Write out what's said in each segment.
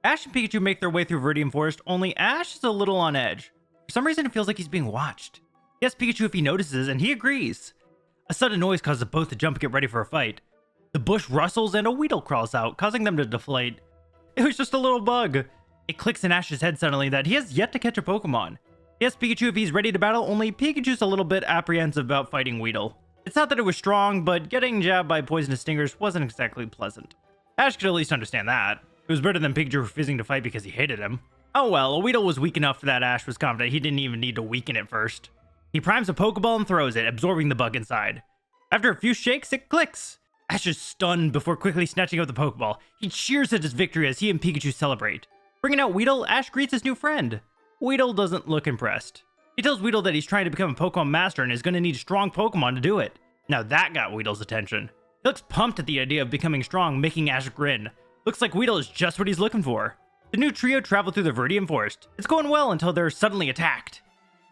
Ash and Pikachu make their way through Viridian Forest, only Ash is a little on edge. For some reason, it feels like he's being watched. He asks Pikachu if he notices, and he agrees. A sudden noise causes both to jump and get ready for a fight. The bush rustles and a Weedle crawls out, causing them to deflate. It was just a little bug. It clicks in Ash's head suddenly that he has yet to catch a Pokemon. He asks Pikachu if he's ready to battle, only Pikachu's a little bit apprehensive about fighting Weedle. It's not that it was strong, but getting jabbed by poisonous stingers wasn't exactly pleasant. Ash could at least understand that. It was better than Pikachu refusing to fight because he hated him. Oh well, a Weedle was weak enough that Ash was confident he didn't even need to weaken it first. He primes a Pokeball and throws it, absorbing the bug inside. After a few shakes, it clicks. Ash is stunned before quickly snatching up the Pokeball. He cheers at his victory as he and Pikachu celebrate. Bringing out Weedle, Ash greets his new friend. Weedle doesn't look impressed. He tells Weedle that he's trying to become a Pokemon Master and is going to need strong Pokemon to do it. Now that got Weedle's attention. He looks pumped at the idea of becoming strong, making Ash grin. Looks like Weedle is just what he's looking for. The new trio travel through the Viridian Forest. It's going well until they're suddenly attacked.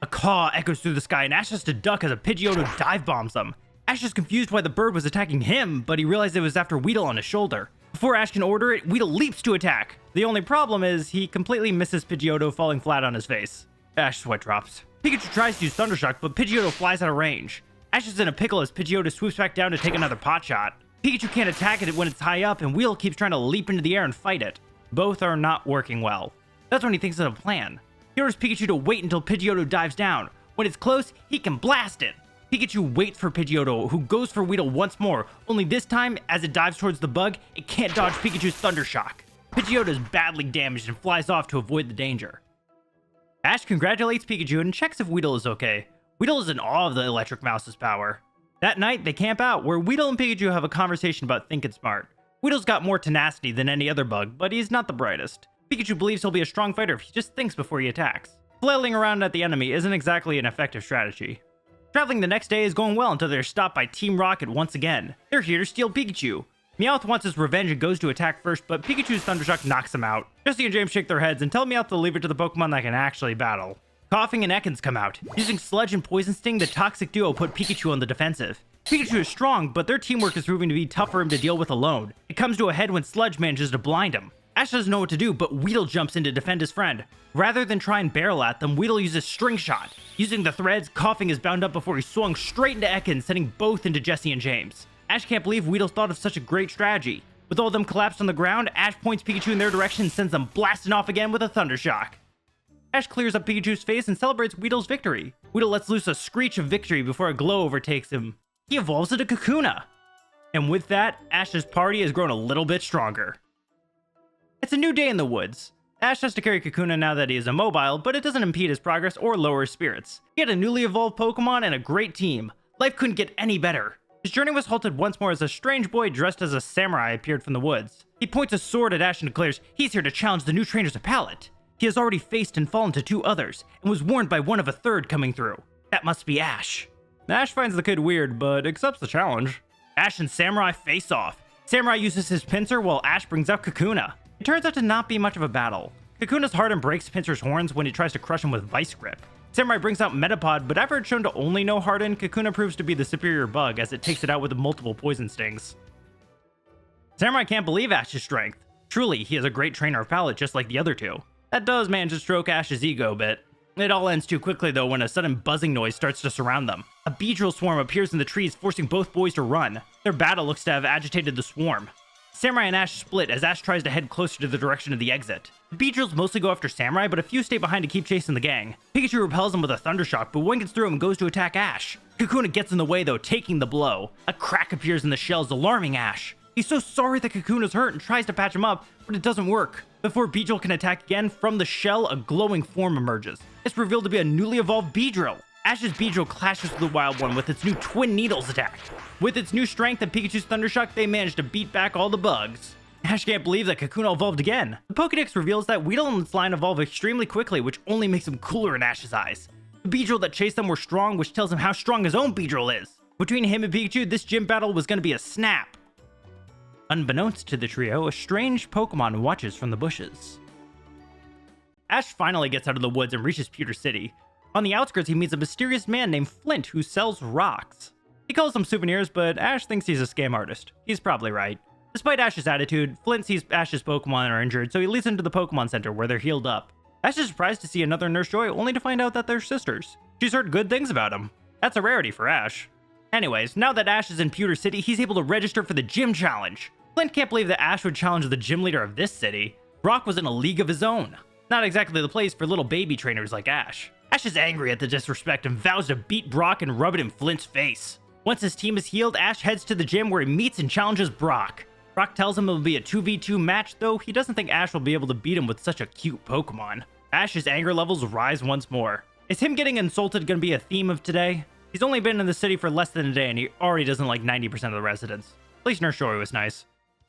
A caw echoes through the sky and Ash has to duck as a Pidgeotto dive bombs them. Ash is confused why the bird was attacking him, but he realized it was after Weedle on his shoulder. Before Ash can order it, Weedle leaps to attack. The only problem is he completely misses Pidgeotto, falling flat on his face. Ash sweat drops. Pikachu tries to use Thundershock, but Pidgeotto flies out of range. Ash is in a pickle as Pidgeotto swoops back down to take another pot shot. Pikachu can't attack it when it's high up, and Weedle keeps trying to leap into the air and fight it. Both are not working well. That's when he thinks of a plan. He orders Pikachu to wait until Pidgeotto dives down. When it's close, he can blast it. Pikachu waits for Pidgeotto, who goes for Weedle once more, only this time, as it dives towards the bug, it can't dodge Pikachu's Thundershock. Pidgeotto is badly damaged and flies off to avoid the danger. Ash congratulates Pikachu and checks if Weedle is okay. Weedle is in awe of the Electric Mouse's power. That night, they camp out, where Weedle and Pikachu have a conversation about thinking smart. Weedle's got more tenacity than any other bug, but he's not the brightest. Pikachu believes he'll be a strong fighter if he just thinks before he attacks. Flailing around at the enemy isn't exactly an effective strategy. Traveling the next day is going well until they're stopped by Team Rocket once again. They're here to steal Pikachu. Meowth wants his revenge and goes to attack first, but Pikachu's Thundershock knocks him out. Jessie and James shake their heads and tell Meowth to leave it to the Pokemon that can actually battle. Coughing and Ekans come out. Using Sludge and Poison Sting, the toxic duo put Pikachu on the defensive. Pikachu is strong, but their teamwork is proving to be tough for him to deal with alone. It comes to a head when Sludge manages to blind him. Ash doesn't know what to do, but Weedle jumps in to defend his friend. Rather than try and barrel at them, Weedle uses String Shot. Using the threads, Coughing is bound up before he swung straight into Ekans, sending both into Jessie and James. Ash can't believe Weedle thought of such a great strategy. With all of them collapsed on the ground, Ash points Pikachu in their direction and sends them blasting off again with a Thundershock. Ash clears up Pikachu's face and celebrates Weedle's victory. Weedle lets loose a screech of victory before a glow overtakes him. He evolves into Kakuna. And with that, Ash's party has grown a little bit stronger. It's a new day in the woods. Ash has to carry Kakuna now that he is immobile, but it doesn't impede his progress or lower his spirits. He had a newly evolved Pokemon and a great team. Life couldn't get any better. His journey was halted once more as a strange boy dressed as a samurai appeared from the woods. He points a sword at Ash and declares he's here to challenge the new trainers of Pallet. He has already faced and fallen to 2 others, and was warned by one of a third coming through. That must be Ash. Ash finds the kid weird, but accepts the challenge. Ash and Samurai face off. Samurai uses his pincer while Ash brings out Kakuna. It turns out to not be much of a battle. Kakuna's Harden breaks Pincer's horns when he tries to crush him with Vice Grip. Samurai brings out Metapod, but after it's shown to only know Harden, Kakuna proves to be the superior bug as it takes it out with multiple poison stings. Samurai can't believe Ash's strength. Truly, he is a great trainer of Pallet just like the other two. That does manage to stroke Ash's ego a bit. It all ends too quickly though when a sudden buzzing noise starts to surround them. A BEEDRILL swarm appears in the trees, forcing both boys to run. Their battle looks to have agitated the swarm. Samurai and Ash split as Ash tries to head closer to the direction of the exit. The BEEDRILLs mostly go after Samurai, but a few stay behind to keep chasing the gang. Pikachu repels him with a Thundershock, but one gets through him and goes to attack Ash. Kakuna gets in the way though, taking the blow. A crack appears in the shells, alarming Ash. He's so sorry that Kakuna's hurt and tries to patch him up, but it doesn't work. Before BEEDRILL can attack again, from the shell, a glowing form emerges. It's revealed to be a newly evolved BEEDRILL. Ash's BEEDRILL clashes with the wild one with its new Twin Needles attack. With its new strength and Pikachu's Thundershock, they manage to beat back all the bugs. Ash can't believe that Kakuna evolved again. The Pokédex reveals that Weedle and its line evolve extremely quickly, which only makes him cooler in Ash's eyes. The BEEDRILL that chased them were strong, which tells him how strong his own BEEDRILL is. Between him and Pikachu, this gym battle was going to be a snap. Unbeknownst to the trio, a strange Pokemon watches from the bushes. Ash finally gets out of the woods and reaches Pewter City. On the outskirts, he meets a mysterious man named Flint who sells rocks. He calls them souvenirs, but Ash thinks he's a scam artist. He's probably right. Despite Ash's attitude, Flint sees Ash's Pokemon are injured, so he leads them to the Pokemon Center where they're healed up. Ash is surprised to see another Nurse Joy, only to find out that they're sisters. She's heard good things about them. That's a rarity for Ash. Anyways, now that Ash is in Pewter City, he's able to register for the gym challenge. Flint can't believe that Ash would challenge the gym leader of this city. Brock was in a league of his own. Not exactly the place for little baby trainers like Ash. Ash is angry at the disrespect and vows to beat Brock and rub it in Flint's face. Once his team is healed, Ash heads to the gym where he meets and challenges Brock. Brock tells him it will be a 2v2 match, though he doesn't think Ash will be able to beat him with such a cute Pokemon. Ash's anger levels rise once more. Is him getting insulted going to be a theme of today? He's only been in the city for less than a day and he already doesn't like 90% of the residents. At least Nurse Joy was nice.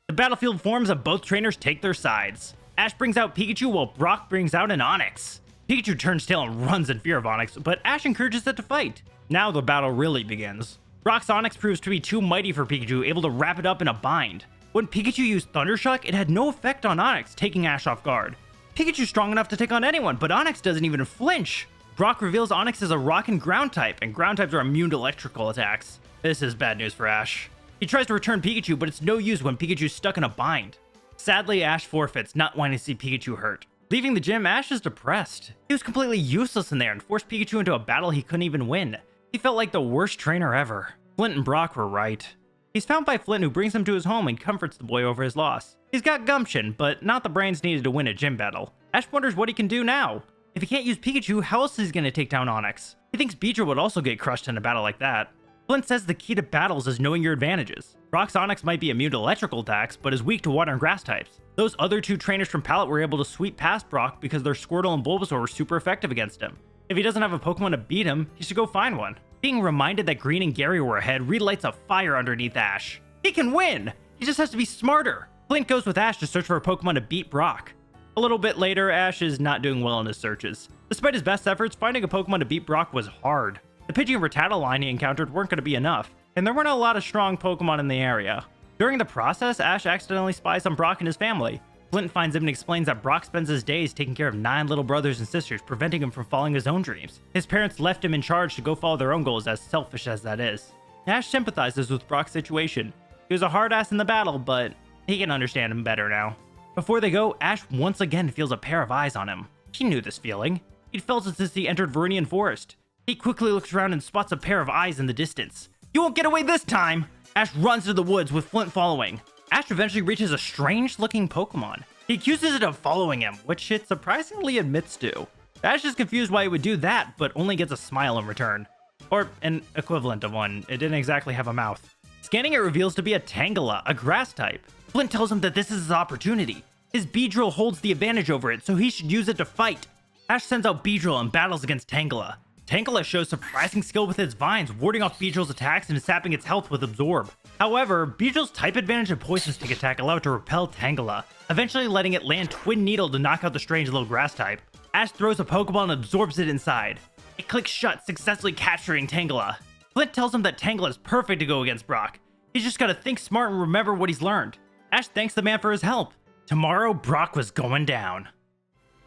The battlefield forms and both trainers take their sides. Ash brings out Pikachu while Brock brings out an Onix. Pikachu turns tail and runs in fear of Onix, but Ash encourages it to fight. Now the battle really begins. Brock's Onix proves to be too mighty for Pikachu, able to wrap it up in a bind. When Pikachu used Thunder Shock, it had no effect on Onix, taking Ash off guard. Pikachu's strong enough to take on anyone, but Onix doesn't even flinch. Brock reveals Onix is a rock and ground type, and ground types are immune to electrical attacks. This is bad news for Ash. He tries to return Pikachu, but it's no use when Pikachu's stuck in a bind. Sadly, Ash forfeits, not wanting to see Pikachu hurt. Leaving the gym, Ash is depressed. He was completely useless in there and forced Pikachu into a battle he couldn't even win. He felt like the worst trainer ever. Flint and Brock were right. He's found by Flint, who brings him to his home and comforts the boy over his loss. He's got gumption, but not the brains needed to win a gym battle. Ash wonders what he can do now. If he can't use Pikachu, how else is he going to take down Onix? He thinks BEEDRILL would also get crushed in a battle like that. Flint says the key to battles is knowing your advantages. Brock's Onix might be immune to electrical attacks, but is weak to water and grass types. Those other two trainers from Pallet were able to sweep past Brock because their Squirtle and Bulbasaur were super effective against him. If he doesn't have a Pokemon to beat him, he should go find one. Being reminded that Green and Gary were ahead relights a fire underneath Ash. He can win! He just has to be smarter! Flint goes with Ash to search for a Pokemon to beat Brock. A little bit later, Ash is not doing well in his searches. Despite his best efforts, finding a Pokemon to beat Brock was hard. The Pidgey and Rattata line he encountered weren't going to be enough, and there weren't a lot of strong Pokemon in the area. During the process, Ash accidentally spies on Brock and his family. Flint finds him and explains that Brock spends his days taking care of 9 little brothers and sisters, preventing him from following his own dreams. His parents left him in charge to go follow their own goals, as selfish as that is. Ash sympathizes with Brock's situation. He was a hard ass in the battle, but he can understand him better now. Before they go, Ash once again feels a pair of eyes on him. He knew this feeling. He'd felt it since he entered Viridian Forest. He quickly looks around and spots a pair of eyes in the distance. You won't get away this time! Ash runs to the woods with Flint following. Ash eventually reaches a strange-looking Pokemon. He accuses it of following him, which it surprisingly admits to. Ash is confused why it would do that, but only gets a smile in return. Or an equivalent of one. It didn't exactly have a mouth. Scanning it reveals to be a Tangela, a grass type. Flint tells him that this is his opportunity. His BEEDRILL holds the advantage over it, so he should use it to fight. Ash sends out BEEDRILL and battles against Tangela. Tangela shows surprising skill with its vines, warding off BEEDRILL's attacks and sapping its health with Absorb. However, BEEDRILL's type advantage and Poison Stick attack allow it to repel Tangela, eventually letting it land Twin Needle to knock out the strange little grass type. Ash throws a Pokeball and absorbs it inside. It clicks shut, successfully capturing Tangela. Flint tells him that Tangela is perfect to go against Brock. He's just gotta think smart and remember what he's learned. Ash thanks the man for his help. Tomorrow, Brock was going down.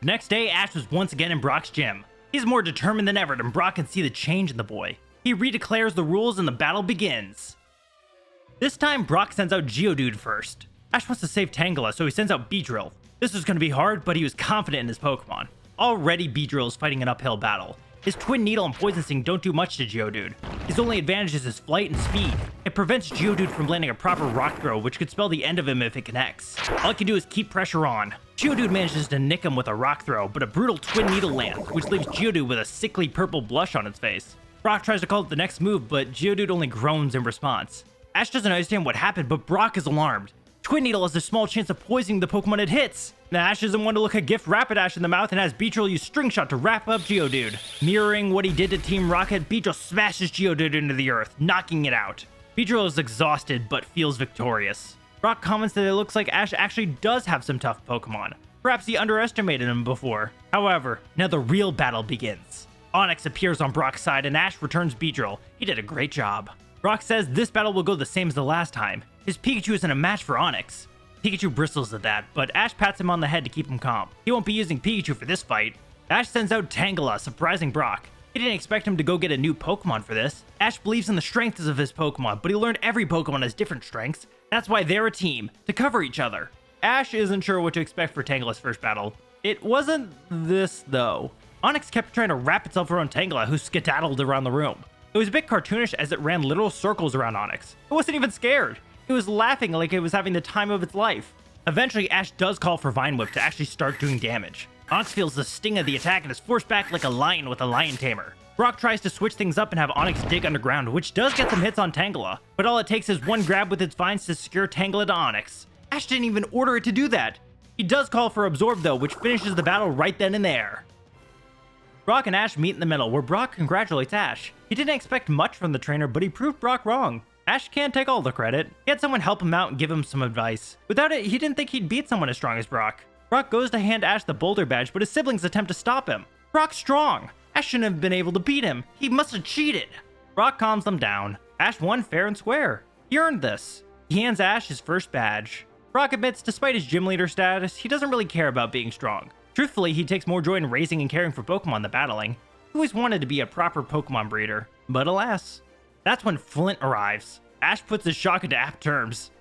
The next day, Ash was once again in Brock's gym. He's more determined than ever, and Brock can see the change in the boy. He redeclares the rules and the battle begins. This time, Brock sends out Geodude first. Ash wants to save Tangela, so he sends out BEEDRILL. This was going to be hard, but he was confident in his Pokemon. Already, BEEDRILL is fighting an uphill battle. His Twin Needle and Poison Sting don't do much to Geodude. His only advantage is his flight and speed. It prevents Geodude from landing a proper rock throw, which could spell the end of him if it connects. All it can do is keep pressure on. Geodude manages to nick him with a rock throw, but a brutal Twin Needle lands, which leaves Geodude with a sickly purple blush on its face. Brock tries to call it the next move, but Geodude only groans in response. Ash doesn't understand what happened, but Brock is alarmed. Twin Needle has a small chance of poisoning the Pokemon it hits. Now Ash doesn't want to look a gift Rapidash in the mouth and has BEEDRILL use String Shot to wrap up Geodude. Mirroring what he did to Team Rocket, BEEDRILL smashes Geodude into the earth, knocking it out. BEEDRILL is exhausted, but feels victorious. Brock comments that it looks like Ash actually does have some tough Pokemon. Perhaps he underestimated him before. However, now the real battle begins. Onix appears on Brock's side and Ash returns BEEDRILL. He did a great job. Brock says this battle will go the same as the last time. His Pikachu isn't a match for Onix. Pikachu bristles at that, but Ash pats him on the head to keep him calm. He won't be using Pikachu for this fight. Ash sends out Tangela, surprising Brock. He didn't expect him to go get a new Pokemon for this. Ash believes in the strengths of his Pokemon, but he learned every Pokemon has different strengths. That's why they're a team, to cover each other. Ash isn't sure what to expect for Tangela's first battle. It wasn't this, though. Onix kept trying to wrap itself around Tangela, who skedaddled around the room. It was a bit cartoonish as it ran literal circles around Onix. It wasn't even scared. It was laughing like it was having the time of its life. Eventually, Ash does call for Vine Whip to actually start doing damage. Onix feels the sting of the attack and is forced back like a lion with a lion tamer. Brock tries to switch things up and have Onix dig underground, which does get some hits on Tangela, but all it takes is one grab with its vines to secure Tangela to Onix. Ash didn't even order it to do that. He does call for Absorb though, which finishes the battle right then and there. Brock and Ash meet in the middle, where Brock congratulates Ash. He didn't expect much from the trainer, but he proved Brock wrong. Ash can't take all the credit. He had someone help him out and give him some advice. Without it, he didn't think he'd beat someone as strong as Brock. Brock goes to hand Ash the Boulder badge, but his siblings attempt to stop him. Brock's strong. Ash shouldn't have been able to beat him. He must have cheated. Brock calms them down. Ash won fair and square. He earned this. He hands Ash his first badge. Brock admits, despite his gym leader status, he doesn't really care about being strong. Truthfully, he takes more joy in raising and caring for Pokemon than battling. He always wanted to be a proper Pokemon breeder. But alas, that's when Flint arrives. Ash puts his shock into apt terms.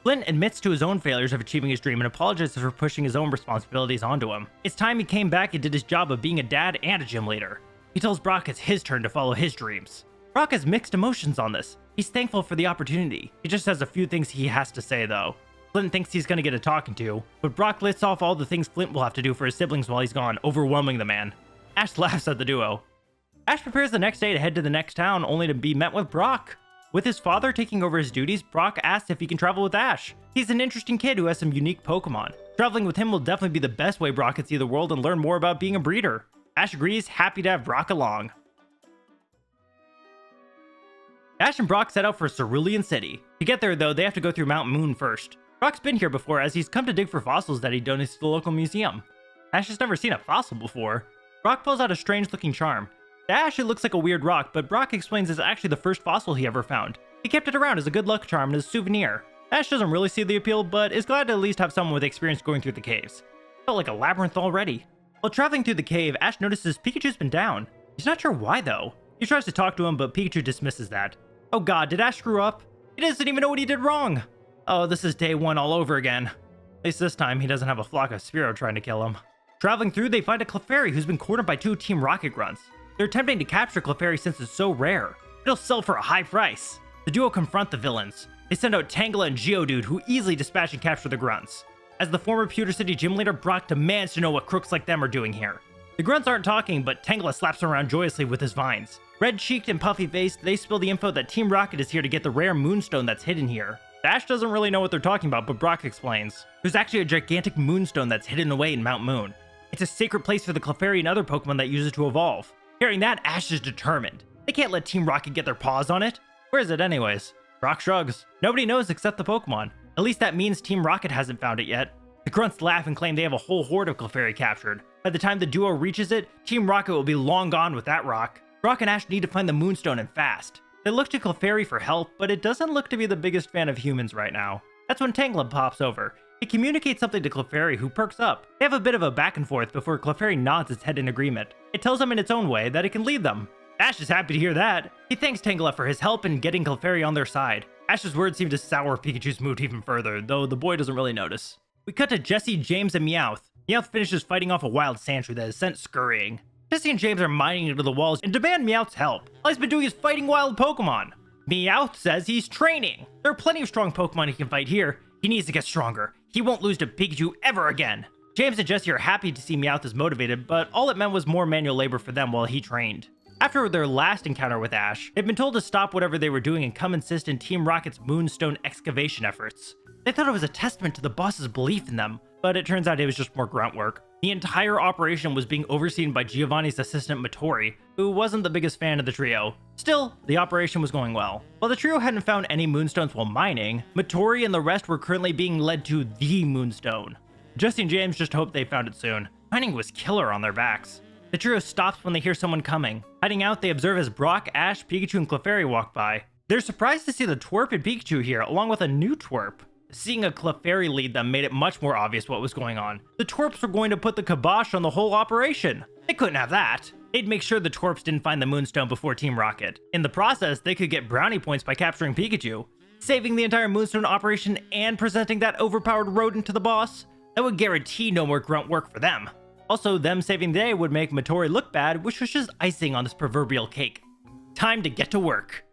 Flint admits to his own failures of achieving his dream and apologizes for pushing his own responsibilities onto him. It's time he came back and did his job of being a dad and a gym leader. He tells Brock it's his turn to follow his dreams. Brock has mixed emotions on this. He's thankful for the opportunity. He just has a few things he has to say though. Flint thinks he's gonna get a talking to, but Brock lists off all the things Flint will have to do for his siblings while he's gone, overwhelming the man. Ash laughs at the duo. Ash prepares the next day to head to the next town, only to be met with Brock. With his father taking over his duties, Brock asks if he can travel with Ash. He's an interesting kid who has some unique Pokemon. Traveling with him will definitely be the best way Brock can see the world and learn more about being a breeder. Ash agrees, happy to have Brock along. Ash and Brock set out for Cerulean City. To get there though, they have to go through Mount Moon first. Brock's been here before as he's come to dig for fossils that he donates to the local museum. Ash has never seen a fossil before. Brock pulls out a strange looking charm. To Ash, it looks like a weird rock, but Brock explains it's actually the first fossil he ever found. He kept it around as a good luck charm and as a souvenir. Ash doesn't really see the appeal, but is glad to at least have someone with experience going through the caves. Felt like a labyrinth already. While traveling through the cave, Ash notices Pikachu's been down. He's not sure why though. He tries to talk to him, but Pikachu dismisses that. Oh god, did Ash screw up? He doesn't even know what he did wrong. Oh, this is day one all over again. At least this time, he doesn't have a flock of Spearow trying to kill him. Traveling through, they find a Clefairy who's been cornered by two Team Rocket grunts. They're attempting to capture Clefairy since it's so rare. It'll sell for a high price. The duo confront the villains. They send out Tangela and Geodude, who easily dispatch and capture the grunts. As the former Pewter City gym leader, Brock demands to know what crooks like them are doing here. The grunts aren't talking, but Tangela slaps them around joyously with his vines. Red-cheeked and puffy-faced, they spill the info that Team Rocket is here to get the rare Moonstone that's hidden here. Ash doesn't really know what they're talking about, but Brock explains. There's actually a gigantic Moonstone that's hidden away in Mount Moon. It's a sacred place for the Clefairy and other Pokemon that use it to evolve. Hearing that, Ash is determined. They can't let Team Rocket get their paws on it. Where is it anyways? Brock shrugs. Nobody knows except the Pokemon. At least that means Team Rocket hasn't found it yet. The grunts laugh and claim they have a whole horde of Clefairy captured. By the time the duo reaches it, Team Rocket will be long gone with that rock. Brock and Ash need to find the Moonstone and fast. They look to Clefairy for help, but it doesn't look to be the biggest fan of humans right now. That's when Tangela pops over. He communicates something to Clefairy, who perks up. They have a bit of a back and forth before Clefairy nods its head in agreement. It tells them in its own way that it can lead them. Ash is happy to hear that. He thanks Tangela for his help in getting Clefairy on their side. Ash's words seem to sour Pikachu's mood even further, though the boy doesn't really notice. We cut to Jessie, James, and Meowth. Meowth finishes fighting off a wild Sandshrew that is sent scurrying. Jessie and James are mining into the walls and demand Meowth's help. All he's been doing is fighting wild Pokemon. Meowth says he's training. There are plenty of strong Pokemon he can fight here. He needs to get stronger. He won't lose to Pikachu ever again. James and Jessie are happy to see Meowth is motivated, but all it meant was more manual labor for them while he trained. After their last encounter with Ash, they've been told to stop whatever they were doing and come assist in Team Rocket's Moonstone excavation efforts. They thought it was a testament to the boss's belief in them, but it turns out it was just more grunt work. The entire operation was being overseen by Giovanni's assistant Matori, who wasn't the biggest fan of the trio. Still, the operation was going well. While the trio hadn't found any Moonstones while mining, Matori and the rest were currently being led to the Moonstone. Jessie and James just hoped they found it soon. Mining was killer on their backs. The trio stops when they hear someone coming. Hiding out, they observe as Brock, Ash, Pikachu, and Clefairy walk by. They're surprised to see the Twerp and Pikachu here, along with a new Twerp. Seeing a Clefairy lead them made it much more obvious what was going on. The Twerps were going to put the kibosh on the whole operation. They couldn't have that. They'd make sure the Torps didn't find the Moonstone before Team Rocket. In the process, they could get brownie points by capturing Pikachu, saving the entire Moonstone operation and presenting that overpowered rodent to the boss. That would guarantee no more grunt work for them. Also, them saving the day would make Motori look bad, which was just icing on this proverbial cake. Time to get to work.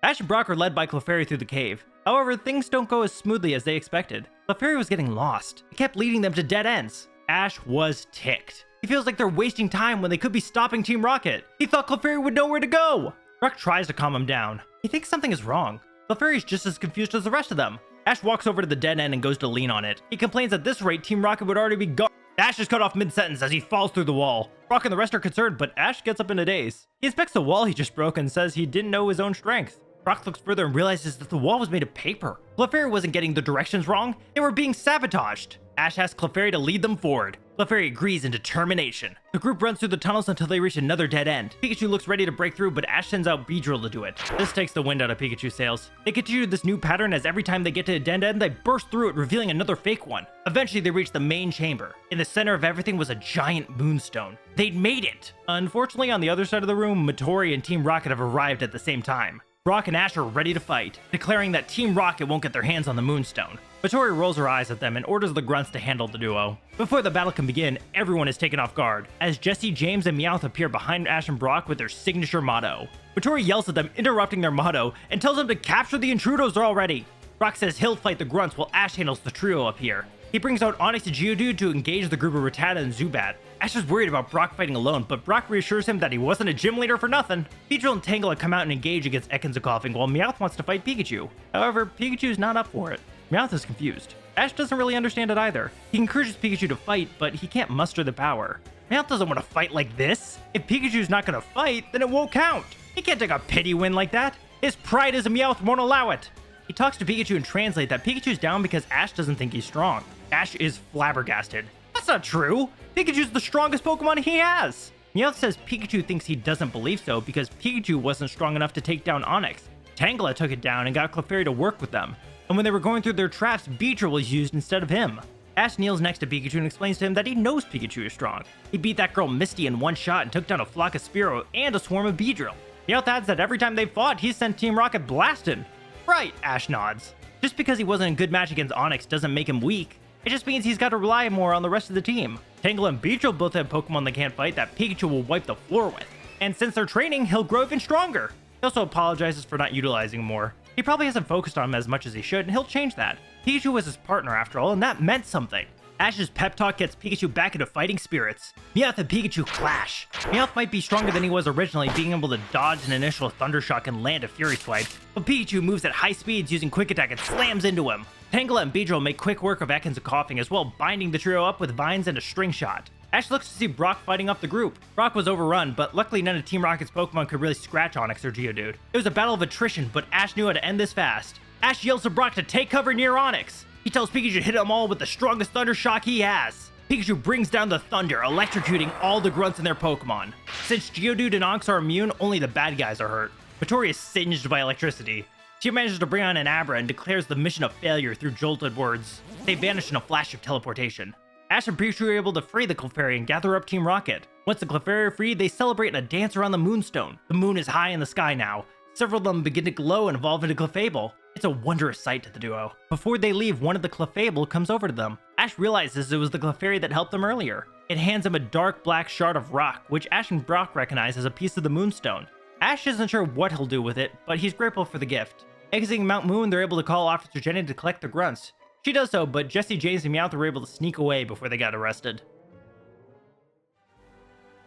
Ash and Brock are led by Clefairy through the cave. However, things don't go as smoothly as they expected. Clefairy was getting lost. It kept leading them to dead ends. Ash was ticked. He feels like they're wasting time when they could be stopping Team Rocket. He thought Clefairy would know where to go. Brock tries to calm him down. He thinks something is wrong. Clefairy's just as confused as the rest of them. Ash walks over to the dead end and goes to lean on it. He complains at this rate Team Rocket would already be gone. Ash is cut off mid-sentence as he falls through the wall. Brock and the rest are concerned, but Ash gets up in a daze. He inspects the wall he just broke and says he didn't know his own strength. Brock looks further and realizes that the wall was made of paper. Clefairy wasn't getting the directions wrong. They were being sabotaged. Ash asks Clefairy to lead them forward. Clefairy agrees in determination. The group runs through the tunnels until they reach another dead end. Pikachu looks ready to break through, but Ash sends out BEEDRILL to do it. This takes the wind out of Pikachu's sails. They continue this new pattern as every time they get to a dead end, they burst through it, revealing another fake one. Eventually, they reach the main chamber. In the center of everything was a giant Moonstone. They'd made it! Unfortunately, on the other side of the room, Motori and Team Rocket have arrived at the same time. Brock and Ash are ready to fight, declaring that Team Rocket won't get their hands on the Moonstone. Motori rolls her eyes at them and orders the grunts to handle the duo. Before the battle can begin, everyone is taken off guard, as Jesse, James, and Meowth appear behind Ash and Brock with their signature motto. Motori yells at them, interrupting their motto, and tells them to capture the intruders already. Brock says he'll fight the grunts while Ash handles the trio up here. He brings out Onix and Geodude to engage the group of Rattata and Zubat. Ash is worried about Brock fighting alone, but Brock reassures him that he wasn't a gym leader for nothing. BEEDRILL and Tangela come out and engage against Ekans and Coughing, while Meowth wants to fight Pikachu. However, Pikachu's not up for it. Meowth is confused. Ash doesn't really understand it either. He encourages Pikachu to fight, but he can't muster the power. Meowth doesn't want to fight like this. If Pikachu's not going to fight, then it won't count. He can't take a pity win like that. His pride as a Meowth won't allow it. He talks to Pikachu and translates that Pikachu's down because Ash doesn't think he's strong. Ash is flabbergasted. That's not true. Pikachu's the strongest Pokemon he has. Meowth says Pikachu thinks he doesn't believe so because Pikachu wasn't strong enough to take down Onix. Tangela took it down and got Clefairy to work with them. And when they were going through their traps, BEEDRILL was used instead of him. Ash kneels next to Pikachu and explains to him that he knows Pikachu is strong. He beat that girl Misty in one shot and took down a flock of Spearow and a swarm of BEEDRILL. Meowth adds that every time they fought, he sent Team Rocket blasting. Right, Ash nods. Just because he wasn't a good match against Onix doesn't make him weak. It just means he's got to rely more on the rest of the team. Tangela and BEEDRILL both have Pokemon they can't fight that Pikachu will wipe the floor with. And since they're training, he'll grow even stronger. He also apologizes for not utilizing him more. He probably hasn't focused on him as much as he should, and he'll change that. Pikachu was his partner after all, and that meant something. Ash's pep talk gets Pikachu back into fighting spirits. Meowth and Pikachu clash. Meowth might be stronger than he was originally, being able to dodge an initial Thunder Shock and land a Fury Swipe, but Pikachu moves at high speeds using Quick Attack and slams into him. Tangela and BEEDRILL make quick work of Ekans and Coughing as well, binding the trio up with vines and a string shot. Ash looks to see Brock fighting off the group. Brock was overrun, but luckily none of Team Rocket's Pokemon could really scratch Onix or Geodude. It was a battle of attrition, but Ash knew how to end this fast. Ash yells to Brock to take cover near Onix. He tells Pikachu to hit them all with the strongest Thunder Shock he has. Pikachu brings down the thunder, electrocuting all the grunts in their Pokemon. Since Geodude and Onix are immune, only the bad guys are hurt. Motori is singed by electricity. She manages to bring on an Abra and declares the mission a failure through jolted words. They vanish in a flash of teleportation. Ash and Pikachu are able to free the Clefairy and gather up Team Rocket. Once the Clefairy are freed, they celebrate in a dance around the Moonstone. The moon is high in the sky now. Several of them begin to glow and evolve into Clefable. It's a wondrous sight to the duo. Before they leave, one of the Clefable comes over to them. Ash realizes it was the Clefairy that helped them earlier. It hands him a dark black shard of rock, which Ash and Brock recognize as a piece of the Moonstone. Ash isn't sure what he'll do with it, but he's grateful for the gift. Exiting Mount Moon, they're able to call Officer Jenny to collect the grunts. She does so, but Jesse, James, and Meowth were able to sneak away before they got arrested.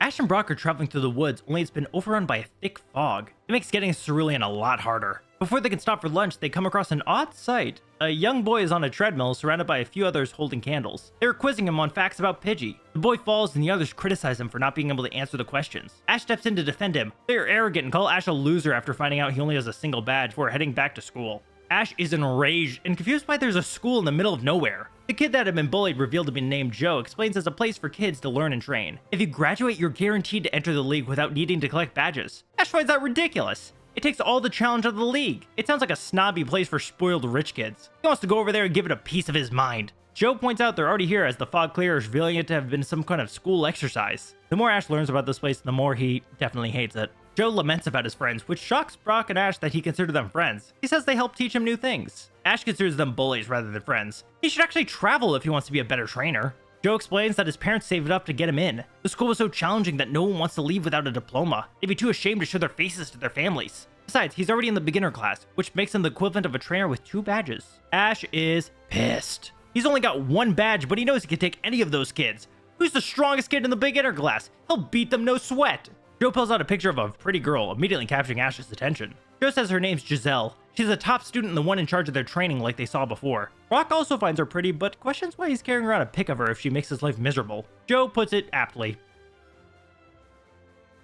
Ash and Brock are traveling through the woods, only it's been overrun by a thick fog. It makes getting to Cerulean a lot harder. Before they can stop for lunch, they come across an odd sight. A young boy is on a treadmill, surrounded by a few others holding candles. They're quizzing him on facts about Pidgey. The boy falls and the others criticize him for not being able to answer the questions. Ash steps in to defend him. They're arrogant and call Ash a loser after finding out he only has a single badge before heading back to school. Ash is enraged and confused why there's a school in the middle of nowhere. The kid that had been bullied, revealed to be named Joe, explains it's a place for kids to learn and train. If you graduate, you're guaranteed to enter the league without needing to collect badges. Ash finds that ridiculous. It takes all the challenge out of the league. It sounds like a snobby place for spoiled rich kids. He wants to go over there and give it a piece of his mind. Joe points out they're already here as the fog clears, revealing it to have been some kind of school exercise. The more Ash learns about this place, the more he definitely hates it. Joe laments about his friends, which shocks Brock and Ash that he considered them friends. He says they help teach him new things. Ash considers them bullies rather than friends. He should actually travel if he wants to be a better trainer. Joe explains that his parents saved it up to get him in. The school was so challenging that no one wants to leave without a diploma. They'd be too ashamed to show their faces to their families. Besides, he's already in the beginner class, which makes him the equivalent of a trainer with 2 badges. Ash is pissed. He's only got 1 badge, but he knows he can take any of those kids. Who's the strongest kid in the beginner class? He'll beat them no sweat. Joe pulls out a picture of a pretty girl, immediately capturing Ash's attention. Joe says her name's Jazelle. She's a top student and the one in charge of their training like they saw before. Brock also finds her pretty, but questions why he's carrying around a pic of her if she makes his life miserable. Joe puts it aptly.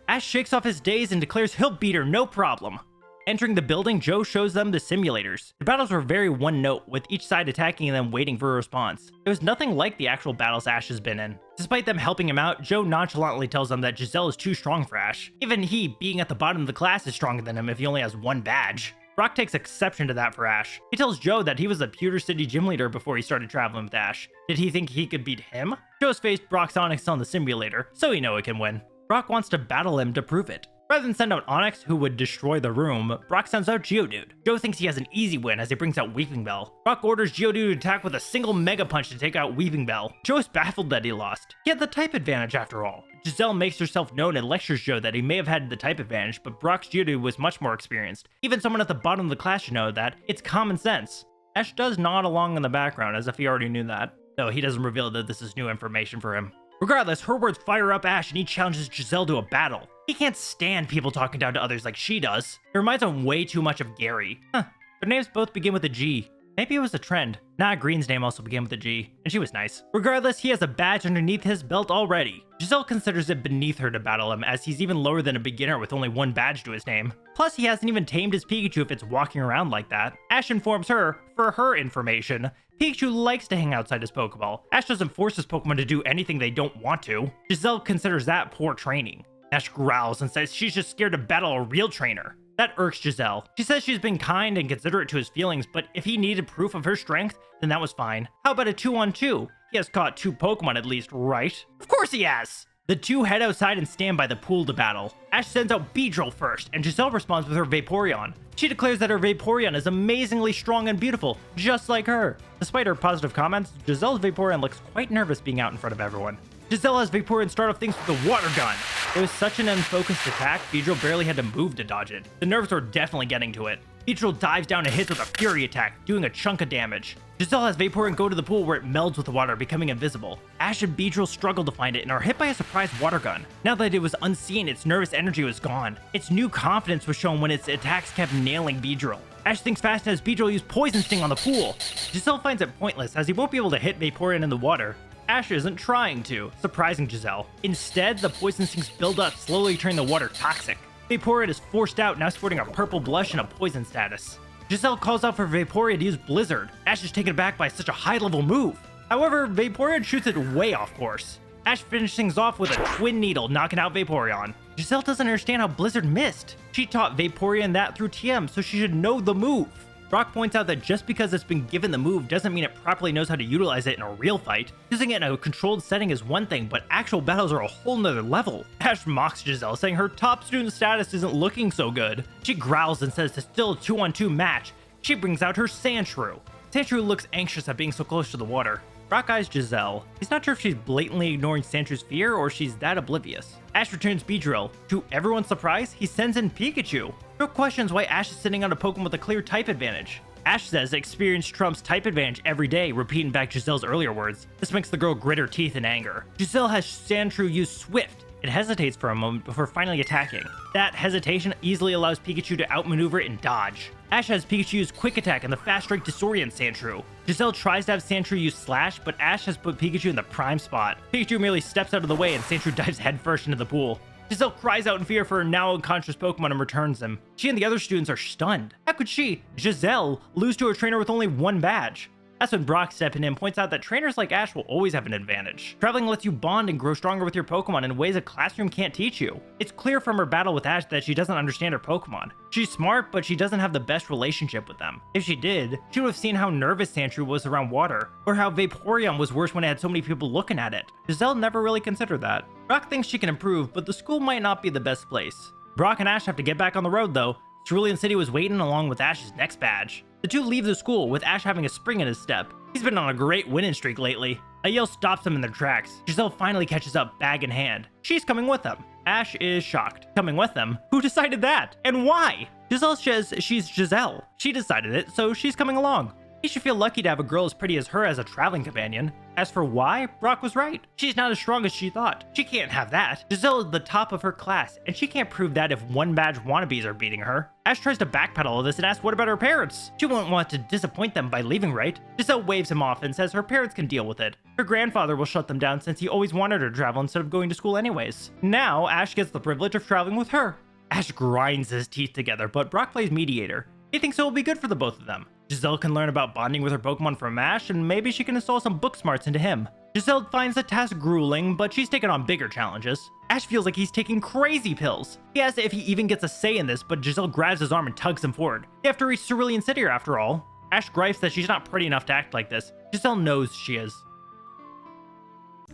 Ash shakes off his daze and declares he'll beat her no problem. Entering the building, Joe shows them the simulators. The battles were very one-note, with each side attacking and then waiting for a response. It was nothing like the actual battles Ash has been in. Despite them helping him out, Joe nonchalantly tells them that Jazelle is too strong for Ash. Even he, being at the bottom of the class, is stronger than him if he only has 1 badge. Brock takes exception to that for Ash. He tells Joe that he was the Pewter City gym leader before he started traveling with Ash. Did he think he could beat him? Joe's faced Brock's Onyx on the simulator, so he knows he can win. Brock wants to battle him to prove it. Rather than send out Onyx, who would destroy the room, Brock sends out Geodude. Joe thinks he has an easy win as he brings out Weeping Bell. Brock orders Geodude to attack with a single Mega Punch to take out Weeping Bell. Joe is baffled that he lost. He had the type advantage after all. Jazelle makes herself known and lectures Joe that he may have had the type advantage, but Brock's Geodude was much more experienced. Even someone at the bottom of the class should know that. It's common sense. Ash does nod along in the background as if he already knew that, though he doesn't reveal that this is new information for him. Regardless, her words fire up Ash and he challenges Jazelle to a battle. He can't stand people talking down to others like she does. It reminds him way too much of Gary. Their names both begin with a G. Maybe it was a trend. Nah, Green's name also began with a G, and she was nice. Regardless, he has a badge underneath his belt already. Giselle considers it beneath her to battle him, as he's even lower than a beginner with only 1 badge to his name. Plus, he hasn't even tamed his Pikachu if it's walking around like that. Ash informs her, for her information, Pikachu likes to hang outside his Pokeball. Ash doesn't force his Pokemon to do anything they don't want to. Giselle considers that poor training. Ash growls and says she's just scared to battle a real trainer. That irks Jazelle. She says she's been kind and considerate to his feelings, but if he needed proof of her strength, then that was fine. How about a 2-on-2? He has caught 2 Pokemon at least, right? Of course he has! The 2 head outside and stand by the pool to battle. Ash sends out BEEDRILL first, and Jazelle responds with her Vaporeon. She declares that her Vaporeon is amazingly strong and beautiful, just like her. Despite her positive comments, Jazelle's Vaporeon looks quite nervous being out in front of everyone. Giselle has Vaporeon start off things with a water gun. It was such an unfocused attack, BEEDRILL barely had to move to dodge it. The nerves were definitely getting to it. BEEDRILL dives down and hits with a Fury attack, doing a chunk of damage. Giselle has Vaporeon go to the pool where it melds with the water, becoming invisible. Ash and BEEDRILL struggle to find it and are hit by a surprise water gun. Now that it was unseen, its nervous energy was gone. Its new confidence was shown when its attacks kept nailing BEEDRILL. Ash thinks fast as BEEDRILL used Poison Sting on the pool. Giselle finds it pointless as he won't be able to hit Vaporeon in the water. Ash isn't trying to, surprising Jazelle. Instead, the Poison Stings build up, slowly turning the water toxic. Vaporeon is forced out, now sporting a purple blush and a poison status. Giselle calls out for Vaporeon to use Blizzard. Ash is taken aback by such a high-level move. However, Vaporeon shoots it way off course. Ash finishes things off with a Twin Needle, knocking out Vaporeon. Giselle doesn't understand how Blizzard missed. She taught Vaporeon that through TM, so she should know the move. Brock points out that just because it's been given the move doesn't mean it properly knows how to utilize it in a real fight. Using it in a controlled setting is one thing, but actual battles are a whole nother level. Ash mocks Giselle, saying her top student status isn't looking so good. She growls and says it's still a 2-on-2 match. She brings out her Sandshrew. Sandshrew looks anxious at being so close to the water. Brock eyes Giselle. He's not sure if she's blatantly ignoring Sandshrew's fear or she's that oblivious. Ash returns BEEDRILL. To everyone's surprise, he sends in Pikachu. Joe questions why Ash is sitting on a Pokemon with a clear type advantage. Ash says experience trumps type advantage every day, repeating back Giselle's earlier words. This makes the girl grit her teeth in anger. Giselle has Sandshrew use Swift. It hesitates for a moment before finally attacking. That hesitation easily allows Pikachu to outmaneuver it and dodge. Ash has Pikachu use Quick Attack and the Fast Strike disorient Sandshrew. Giselle tries to have Sandshrew use Slash, but Ash has put Pikachu in the prime spot. Pikachu merely steps out of the way and Sandshrew dives headfirst into the pool. Giselle cries out in fear for her now unconscious Pokemon and returns him. She and the other students are stunned. How could she, Giselle, lose to a trainer with only 1 badge? That's when Brock, stepping in, points out that trainers like Ash will always have an advantage. Traveling lets you bond and grow stronger with your Pokemon in ways a classroom can't teach you. It's clear from her battle with Ash that she doesn't understand her Pokemon. She's smart, but she doesn't have the best relationship with them. If she did, she would have seen how nervous Sandshrew was around water, or how Vaporeon was worse when it had so many people looking at it. Jazelle never really considered that. Brock thinks she can improve, but the school might not be the best place. Brock and Ash have to get back on the road though. Cerulean City was waiting along with Ash's next badge. The two leave the school, with Ash having a spring in his step. He's been on a great winning streak lately. A yell stops them in their tracks. Jazelle finally catches up, bag in hand. She's coming with them. Ash is shocked. Coming with them? Who decided that? And why? Jazelle says she's Jazelle. She decided it, so she's coming along. He should feel lucky to have a girl as pretty as her as a traveling companion. As for why, Brock was right. She's not as strong as she thought. She can't have that. Jazelle is the top of her class, and she can't prove that if one badge wannabes are beating her. Ash tries to backpedal all this and asks what about her parents? She won't want to disappoint them by leaving, right? Jazelle waves him off and says her parents can deal with it. Her grandfather will shut them down since he always wanted her to travel instead of going to school anyways. Now, Ash gets the privilege of traveling with her. Ash grinds his teeth together, but Brock plays mediator. He thinks it will be good for the both of them. Jazelle can learn about bonding with her Pokemon from Ash, and maybe she can install some book smarts into him. Jazelle finds the task grueling, but she's taken on bigger challenges. Ash feels like he's taking crazy pills. He asks if he even gets a say in this, but Jazelle grabs his arm and tugs him forward. They have to reach Cerulean City after all. Ash gripes that she's not pretty enough to act like this. Jazelle knows she is.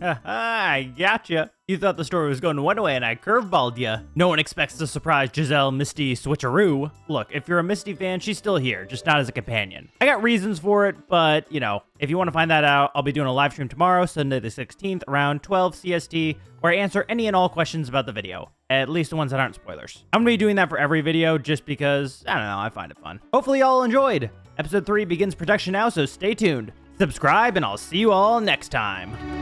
I gotcha. You thought the story was going one way and I curveballed ya. No one expects to surprise Jazelle Misty switcheroo. Look, if you're a Misty fan, she's still here, just not as a companion. I got reasons for it, but, you know, if you want to find that out, I'll be doing a live stream tomorrow, Sunday the 16th, around 12 CST, where I answer any and all questions about the video. At least the ones that aren't spoilers. I'm going to be doing that for every video just because, I don't know, I find it fun. Hopefully y'all enjoyed. Episode 3 begins production now, so stay tuned. Subscribe, and I'll see you all next time.